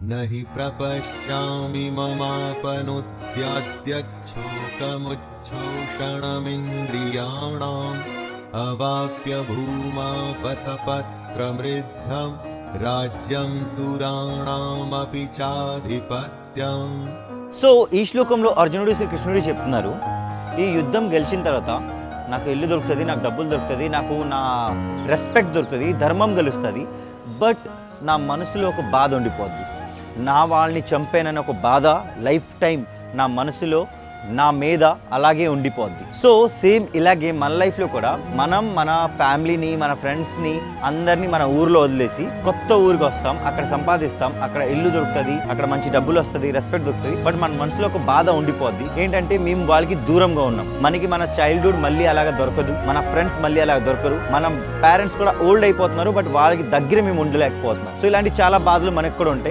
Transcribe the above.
न हि प्रपश्यामि ममापनुद्याद्यच्छोकमुच्छोषणमिन्द्रियाणाम् अवाप्य भूमापसपत्रमृद्धं राज्यं सुराणामपि चाधिपत्यम्। సో ఈ శ్లోకంలో అర్జునుడు శ్రీకృష్ణుడు చెప్తున్నారు, ఈ యుద్ధం గెలిచిన తర్వాత నాకు ఇల్లు దొరుకుతుంది, నాకు డబ్బులు దొరుకుతుంది, నాకు నా రెస్పెక్ట్ దొరుకుతుంది, ధర్మం గెలుస్తుంది. బట్ నా మనసులో ఒక బాధ ఉండిపోద్ది. నా వాళ్ళని చంపానని ఒక బాధ లైఫ్ టైం నా మనసులో నా మీద అలాగే ఉండిపోద్ది. సో సేమ్ ఇలాగే మన లైఫ్లో కూడా మనం మన ఫ్యామిలీని, మన ఫ్రెండ్స్ని అందరినీ మన ఊరిలో వదిలేసి కొత్త ఊరికి వస్తాం, అక్కడ సంపాదిస్తాం, అక్కడ ఇల్లు దొరుకుతుంది, అక్కడ మంచి డబ్బులు వస్తుంది, రెస్పెక్ట్ దొరుకుతుంది. బట్ మన మనసులో ఒక బాధ ఉండిపోద్ది. ఏంటంటే మేము వాళ్ళకి దూరంగా ఉన్నాం, మనకి మన చైల్డ్హుడ్ మళ్ళీ అలాగా దొరకదు, మన ఫ్రెండ్స్ మళ్ళీ అలాగ దొరకరు, మన పేరెంట్స్ కూడా ఓల్డ్ అయిపోతున్నారు, బట్ వాళ్ళకి దగ్గర మేము ఉండలేకపోతున్నాం. సో ఇలాంటి చాలా బాధలు మనకు కూడా ఉంటాయి.